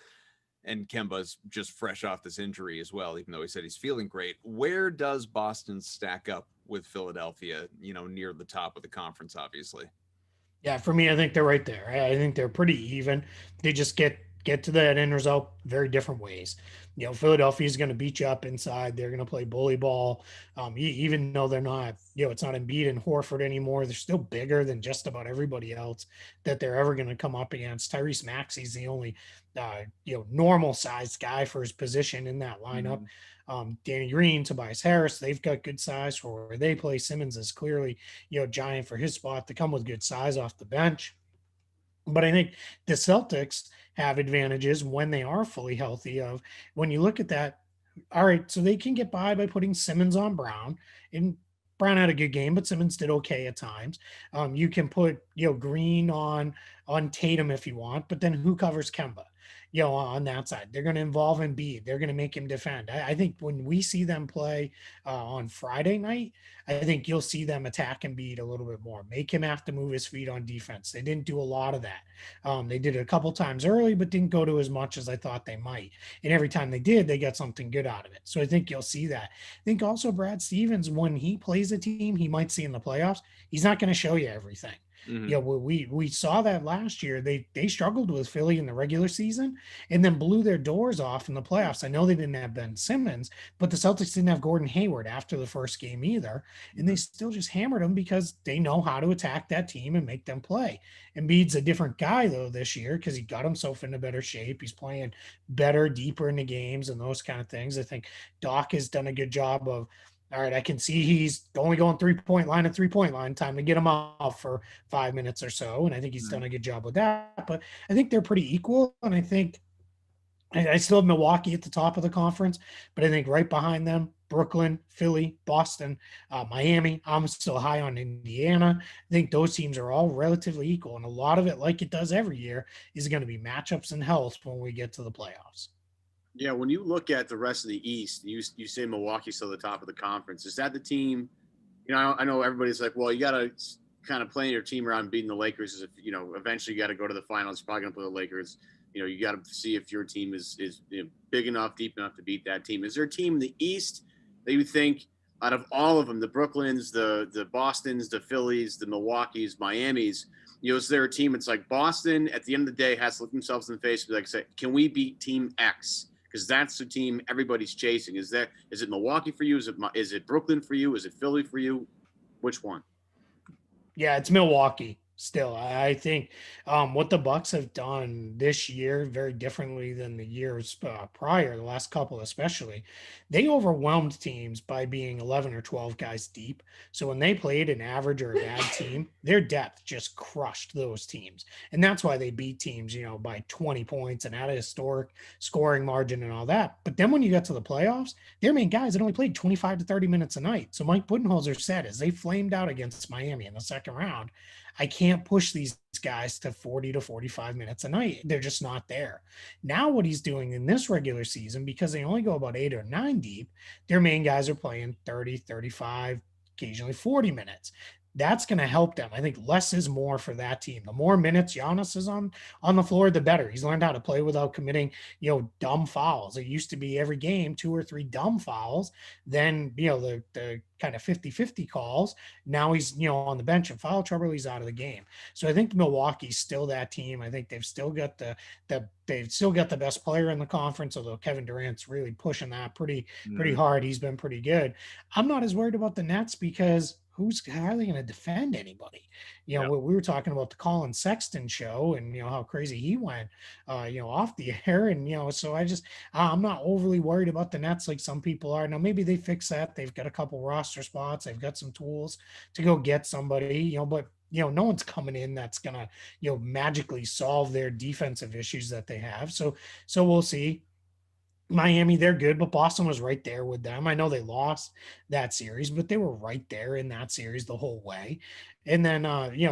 And Kemba's just fresh off this injury as well, even though he said he's feeling great. Where does Boston stack up with Philadelphia, near the top of the conference, obviously? Yeah, for me, I think they're right there. I think they're pretty even. They just get to that end result very different ways. Philadelphia is going to beat you up inside. They're going to play bully ball. Even though they're not, it's not Embiid and Horford anymore. They're still bigger than just about everybody else that they're ever going to come up against. Tyrese Maxey's the only, normal sized guy for his position in that lineup. Danny Green, Tobias Harris, they've got good size for where they play. Simmons is clearly, giant for his spot to come with good size off the bench. But I think the Celtics have advantages when they are fully healthy of when you look at that. All right, so they can get by putting Simmons on Brown, and Brown had a good game, but Simmons did okay at times. You can put, Green on Tatum if you want, but then who covers Kemba? On that side, they're going to involve Embiid. They're going to make him defend. I think when we see them play on Friday night, I think you'll see them attack Embiid a little bit more, make him have to move his feet on defense. They didn't do a lot of that. They did it a couple times early, but didn't go to as much as I thought they might. And every time they did, they got something good out of it. So I think you'll see that. I think also Brad Stevens, when he plays a team he might see in the playoffs, he's not going to show you everything. We saw that last year. They struggled with Philly in the regular season and then blew their doors off in the playoffs. I know they didn't have Ben Simmons, but the Celtics didn't have Gordon Hayward after the first game either. And they still just hammered them because they know how to attack that team and make them play. Embiid's a different guy though this year because he got himself into better shape. He's playing better, deeper into games and those kind of things. I think Doc has done a good job of, all right, I can see he's only going 3-point line and 3-point line. Time to get him off for 5 minutes or so. And I think he's done a good job with that. But I think they're pretty equal. And I think I still have Milwaukee at the top of the conference, but I think right behind them, Brooklyn, Philly, Boston, Miami. I'm still high on Indiana. I think those teams are all relatively equal. And a lot of it, like it does every year, is going to be matchups and health when we get to the playoffs. Yeah, when you look at the rest of the East, you say Milwaukee's still the top of the conference. Is that the team? I know everybody's like, well, you got to kind of plan your team around beating the Lakers. As if eventually you got to go to the finals. You're probably going to play the Lakers. You got to see if your team is big enough, deep enough to beat that team. Is there a team in the East that you think, out of all of them, the Brooklyns, the Bostons, the Phillies, the Milwaukees, Miamis, is there a team? It's like Boston at the end of the day has to look themselves in the face and be like, say, can we beat Team X? Because that's the team everybody's chasing. Is it Milwaukee for you? Is it Brooklyn for you? Is it Philly for you? Which one? Yeah, it's Milwaukee. Still, I think what the Bucks have done this year very differently than the years prior, the last couple especially. They overwhelmed teams by being 11 or 12 guys deep. So when they played an average or a bad team, their depth just crushed those teams. And that's why they beat teams, by 20 points and had a historic scoring margin and all that. But then when you got to the playoffs, their main guys had only played 25 to 30 minutes a night. So Mike Budenholzer said as they flamed out against Miami in the second round, I can't push these guys to 40 to 45 minutes a night. They're just not there. Now what he's doing in this regular season, because they only go about 8 or 9 deep, their main guys are playing 30, 35, occasionally 40 minutes. that's going to help them. I think less is more for that team. The more minutes Giannis is on the floor, the better. He's learned how to play without committing, dumb fouls. It used to be every game 2 or 3 dumb fouls, then the kind of 50-50 calls. Now he's on the bench in foul trouble, he's out of the game. So I think Milwaukee's still that team. I think they've still got they've still got the best player in the conference, although Kevin Durant's really pushing that pretty hard. He's been pretty good. I'm not as worried about the Nets because how are they going to defend anybody? We were talking about the Colin Sexton show and how crazy he went, off the air, and so I'm not overly worried about the Nets like some people are. Now maybe they fix that. They've got a couple roster spots. They've got some tools to go get somebody, but no one's coming in that's gonna magically solve their defensive issues that they have. So we'll see. Miami, they're good, but Boston was right there with them. I know they lost that series, but they were right there in that series the whole way. And then, other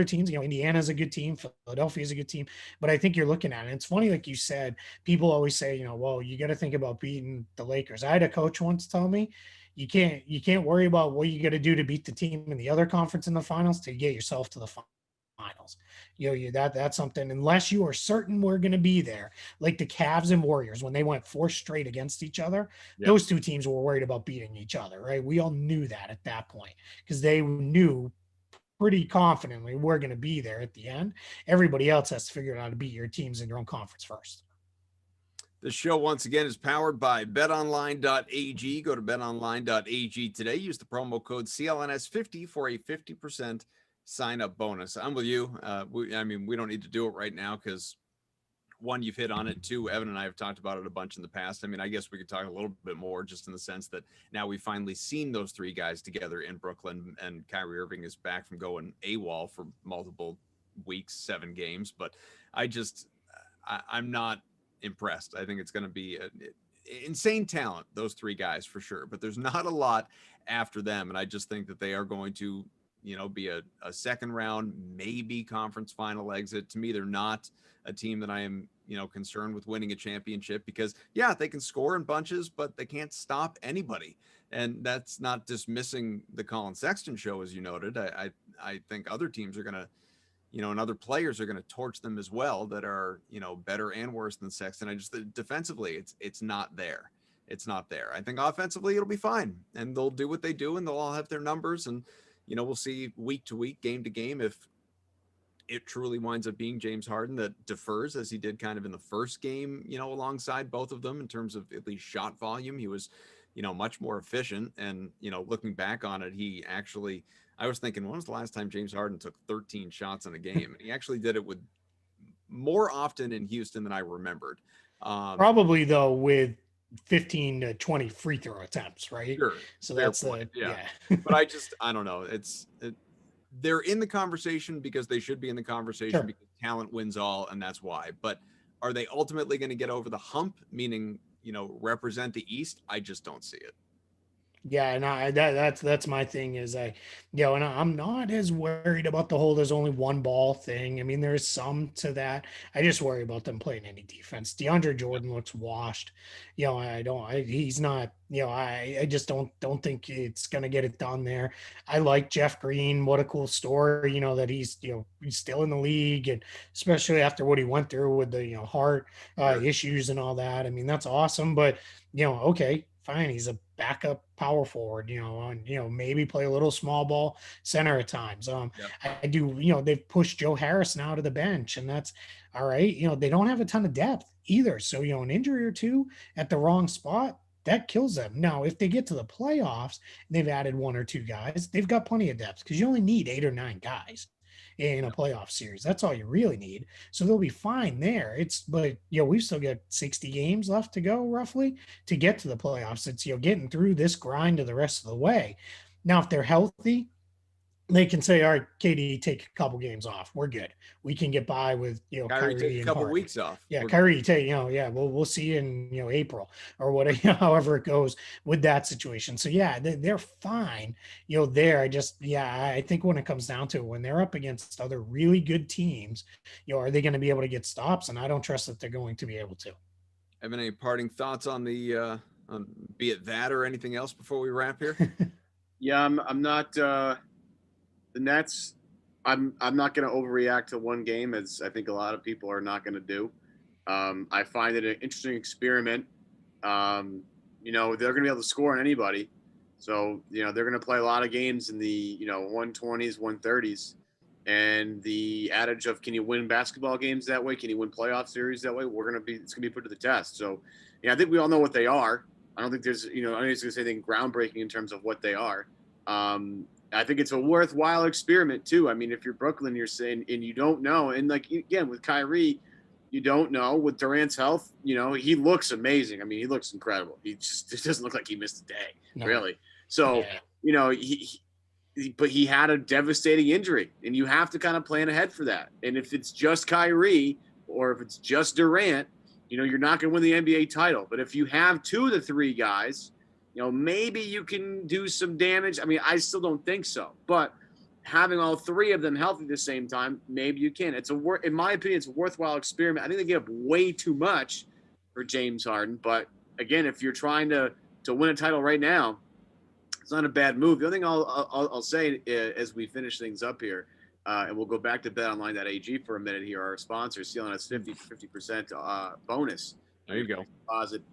teams, Indiana's a good team, Philadelphia's a good team, but I think you're looking at it. It's funny, like you said, people always say, well, you got to think about beating the Lakers. I had a coach once tell me, you can't worry about what you got to do to beat the team in the other conference in the finals to get yourself to the finals. That's something, unless you are certain we're going to be there, like the Cavs and Warriors when they went 4 straight against each other. Yep. Those two teams were worried about beating each other, right? We all knew that at that point because they knew pretty confidently we're going to be there at the end. Everybody else has to figure out how to beat your teams in your own conference first. The show, once again, is powered by betonline.ag. Go to betonline.ag today. Use the promo code CLNS50 for a 50% sign-up bonus. I'm with you. We don't need to do it right now because, one, you've hit on it. Two, Evan and I have talked about it a bunch in the past. I guess we could talk a little bit more just in the sense that now we've finally seen those 3 guys together in Brooklyn, and Kyrie Irving is back from going AWOL for multiple weeks, 7 games. But I'm not impressed. I think it's going to be insane talent, those 3 guys for sure, but there's not a lot after them. And I just think that they are going to, be a second round, maybe conference final exit. To me, they're not a team that I am, concerned with winning a championship because, yeah, they can score in bunches, but they can't stop anybody. And that's not dismissing the Colin Sexton show, as you noted. I think other teams are going to, and other players are going to torch them as well that are, better and worse than Sexton. I just, defensively, it's not there. It's not there. I think offensively it'll be fine and they'll do what they do and they'll all have their numbers. And, we'll see week to week, game to game, if it truly winds up being James Harden that defers as he did kind of in the first game, alongside both of them in terms of at least shot volume. He was, much more efficient. And, looking back on it, he actually, I was thinking, when was the last time James Harden took 13 shots in a game? And he actually did it with more often in Houston than I remembered. Probably though with 15 to 20 free throw attempts, right? Sure. So that's yeah. But I don't know. They're in the conversation because they should be in the conversation sure. Because talent wins all, and that's why. But are they ultimately going to get over the hump, meaning, represent the East? I just don't see it. Yeah, and that's my thing is and I'm not as worried about the whole there's only one ball thing. There's some to that. I just worry about them playing any defense. DeAndre Jordan looks washed. He's not, I just don't think it's gonna get it done there. I like Jeff Green. What a cool story, that he's still in the league, and especially after what he went through with the heart issues and all that. That's awesome, but okay. Fine, he's a backup power forward, and maybe play a little small ball center at times. I do, they've pushed Joe Harris now to the bench, and that's all right. They don't have a ton of depth either. So, an injury or two at the wrong spot, that kills them. Now, if they get to the playoffs and they've added 1 or 2 guys, they've got plenty of depth because you only need 8 or 9 guys in a playoff series. That's all you really need. So they'll be fine there. But we've still got 60 games left to go roughly to get to the playoffs. It's, getting through this grind to the rest of the way. Now, if they're healthy, they can say, all right, KD, take a couple games off. We're good. We can get by with, Kyrie take a couple weeks off. Yeah. Kyrie take, we'll see you in, April or whatever, however it goes with that situation. So yeah, they're fine, there. I think when it comes down to it, when they're up against other really good teams, are they going to be able to get stops? And I don't trust that they're going to be able to. Have any parting thoughts on the, be it that or anything else before we wrap here? Yeah, I'm not the Nets. I'm not going to overreact to one game, as I think a lot of people are not going to do. I find it an interesting experiment. Um, they're going to be able to score on anybody. So, they're going to play a lot of games in the, 120s, 130s. And the adage of can you win basketball games that way? Can you win playoff series that way? It's going to be put to the test. So, I think we all know what they are. I don't think there's, I don't think it's going to say anything groundbreaking in terms of what they are. I think it's a worthwhile experiment too. I mean, if you're Brooklyn, you're saying, and you don't know, and like again with Kyrie, you don't know with Durant's health. He looks amazing. I mean, he looks incredible. It doesn't look like he missed a day, No. really. So, Yeah. but he had a devastating injury, and you have to kind of plan ahead for that. And if it's just Kyrie or if it's just Durant, you're not going to win the NBA title. But if you have two of the three guys, maybe you can do some damage. I mean, I still don't think so, but having all three of them healthy at the same time, maybe you can. In my opinion, it's a worthwhile experiment. I think they give up way too much for James Harden, but again, if you're trying to win a title right now, it's not a bad move. The other thing I'll say as we finish things up here, and we'll go back to betonline.ag for a minute here. Our sponsor, stealing us 50% bonus. There you go. Deposit.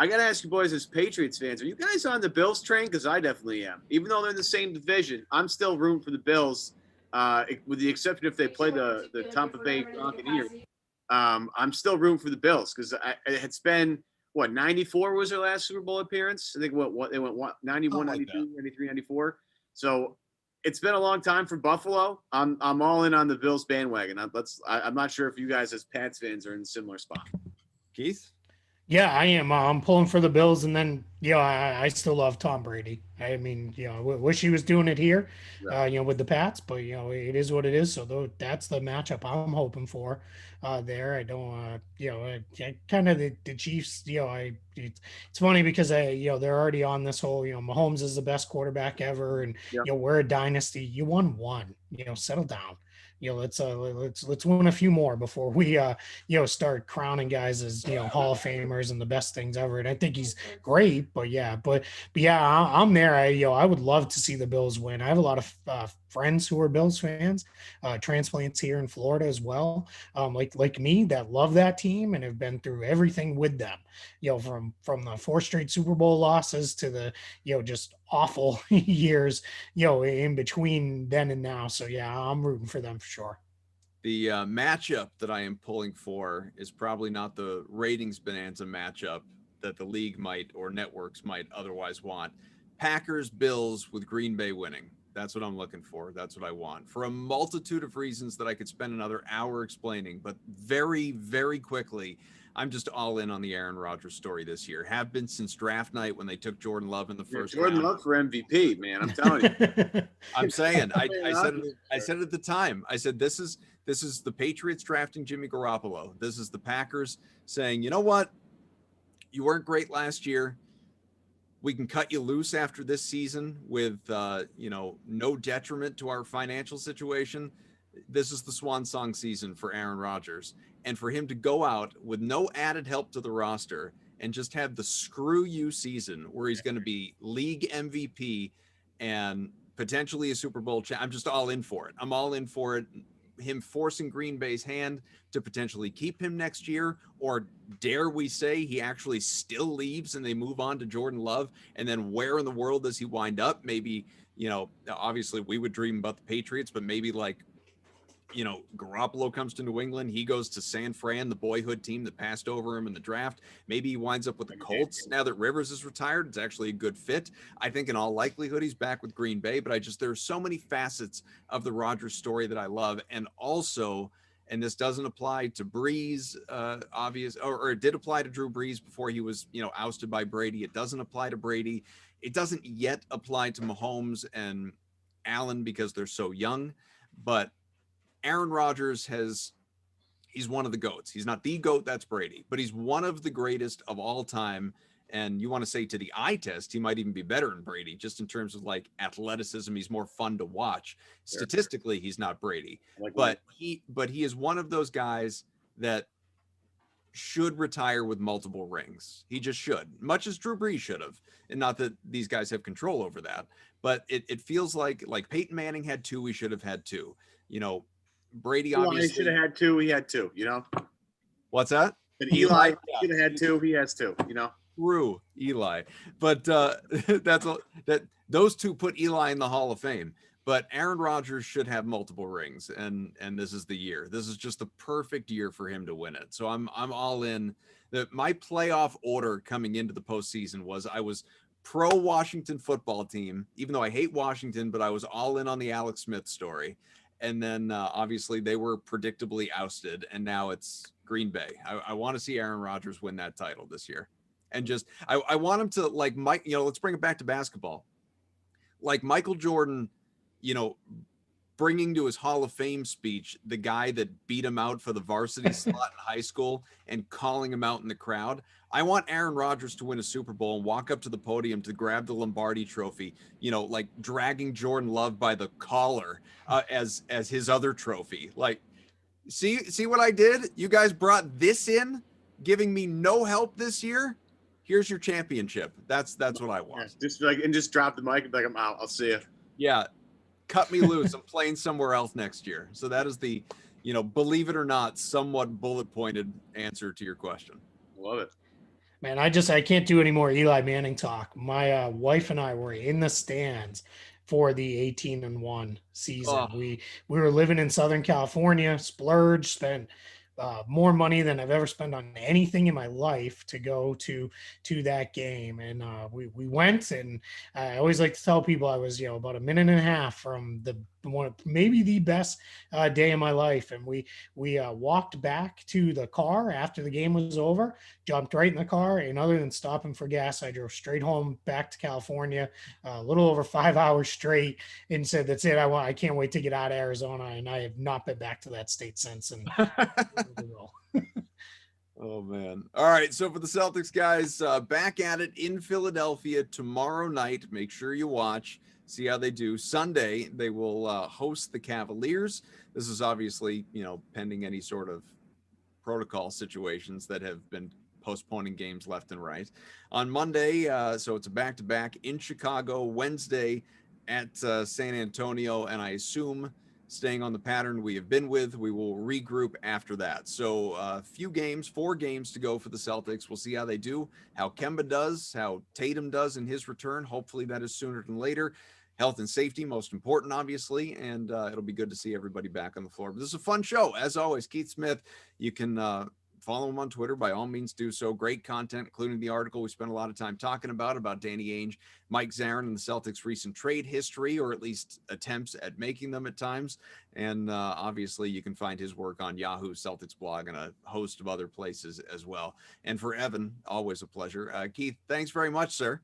I got to ask you boys as Patriots fans, are you guys on the Bills train? Because I definitely am. Even though they're in the same division, I'm still rooting for the Bills, with the exception if they play the Tampa Bay Buccaneers. I'm still rooting for the Bills because it's been, 94 was their last Super Bowl appearance? I think they went 91, 92, 93, 94. So it's been a long time for Buffalo. I'm all in on the Bills bandwagon. I'm not sure if you guys as Pats fans are in a similar spot. Keith? Yeah, I am. I'm pulling for the Bills, and then I still love Tom Brady. I mean, I wish he was doing it here, with the Pats, but it is what it is. So that's the matchup I'm hoping for there. I don't, kind of the Chiefs. It's funny because they're already on this whole Mahomes is the best quarterback ever, and we're a dynasty. You won one. Settle down. Let's win a few more before we start crowning guys as Hall of Famers and the best things ever. And I think he's great, but I'm there. I would love to see the Bills win. I have a lot of friends who are Bills fans, transplants here in Florida as well, like me, that love that team and have been through everything with them. From the 4 straight Super Bowl losses to the just awful years in between then and now. So I'm rooting for them for sure. The matchup that I am pulling for is probably not the ratings bonanza matchup that the league might or networks might otherwise want. Packers Bills with Green Bay winning. That's what I'm looking for. That's what I want, for a multitude of reasons that I could spend another hour explaining. But very, very quickly, I'm just all in on the Aaron Rodgers story this year. Have been since draft night when they took Jordan Love in the first round. Jordan Love for MVP, man. I'm telling you. I'm saying, I said it at the time. I said this is the Patriots drafting Jimmy Garoppolo. This is the Packers saying, you know what? You weren't great last year. We can cut you loose after this season with, no detriment to our financial situation. This is the swan song season for Aaron Rodgers. And for him to go out with no added help to the roster and just have the screw you season where he's going to be league MVP and potentially a Super Bowl champ. I'm just all in for it. I'm all in for it. Him forcing Green Bay's hand to potentially keep him next year, or dare we say he actually still leaves and they move on to Jordan Love, and then where in the world does he wind up? Maybe, obviously we would dream about the Patriots, but maybe Garoppolo comes to New England, he goes to San Fran, the boyhood team that passed over him in the draft. Maybe he winds up with the Colts now that Rivers is retired. It's actually a good fit. I think in all likelihood he's back with Green Bay, but there's so many facets of the Rodgers story that I love. And also, and this doesn't apply to Breeze, or it did apply to Drew Brees before he was, ousted by Brady. It doesn't apply to Brady. It doesn't yet apply to Mahomes and Allen because they're so young, but Aaron Rodgers he's one of the GOATs. He's not the GOAT, that's Brady, but he's one of the greatest of all time. And you want to say to the eye test, he might even be better than Brady, just in terms of athleticism. He's more fun to watch. Statistically, he's not Brady, but he is one of those guys that should retire with multiple rings. He just should, much as Drew Brees should have. And not that these guys have control over that, but it feels like Peyton Manning had 2, he should have had 2. You know, Brady obviously should have had 2. He had 2. You know. What's that? And Eli should have had Yeah. 2. He has 2. You know. True, Eli. But those 2 put Eli in the Hall of Fame. But Aaron Rodgers should have multiple rings, and this is the year. This is just the perfect year for him to win it. So I'm all in. My playoff order coming into the postseason was I was pro Washington football team, even though I hate Washington, but I was all in on the Alex Smith story. And then obviously they were predictably ousted, and now it's Green Bay. I want to see Aaron Rodgers win that title this year. And just I want him to, like Mike, let's bring it back to basketball. Like Michael Jordan, bringing to his Hall of Fame speech the guy that beat him out for the varsity slot in high school and calling him out in the crowd. I want Aaron Rodgers to win a Super Bowl and walk up to the podium to grab the Lombardi trophy, like dragging Jordan Love by the collar as his other trophy. Like, see what I did? You guys brought this in, giving me no help this year. Here's your championship. That's what I want. Yeah, just drop the mic and be like, I'm out. I'll see you. Yeah. Cut me loose. I'm playing somewhere else next year. So that is the, believe it or not, somewhat bullet pointed answer to your question. Love it. Man, I can't do any more Eli Manning talk. My wife and I were in the stands for the 18-1 season. Oh. We were living in Southern California, splurged, spent more money than I've ever spent on anything in my life to go to that game. And we went, and I always like to tell people I was, about a minute and a half from maybe the best day of my life. And we walked back to the car after the game was over, jumped right in the car. And other than stopping for gas, I drove straight home back to California, a little over 5 hours straight, and said, that's it. I can't wait to get out of Arizona. And I have not been back to that state since. And oh man. All right. So for the Celtics guys, back at it in Philadelphia tomorrow night. Make sure you watch, see how they do. Sunday, they will host the Cavaliers. This is obviously, pending any sort of protocol situations that have been postponing games left and right. On Monday, so it's a back-to-back in Chicago. Wednesday at San Antonio, and I assume, staying on the pattern we have been with, we will regroup after that. So a few games, 4 games to go for the Celtics. We'll see how they do, how Kemba does, how Tatum does in his return. Hopefully that is sooner than later. Health and safety, most important, obviously, and it'll be good to see everybody back on the floor. But this is a fun show. As always, Keith Smith, you can follow him on Twitter. By all means, do so. Great content, including the article we spent a lot of time talking about Danny Ainge, Mike Zarren, and the Celtics' recent trade history, or at least attempts at making them at times. And obviously, you can find his work on Yahoo, Celtics Blog, and a host of other places as well. And for Evan, always a pleasure. Keith, thanks very much, sir.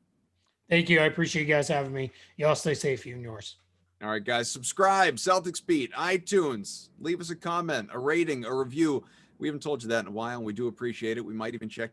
Thank you. I appreciate you guys having me. Y'all stay safe, you and yours. All right, guys, subscribe, Celtics Beat, iTunes. Leave us a comment, a rating, a review. We haven't told you that in a while, and we do appreciate it. We might even check to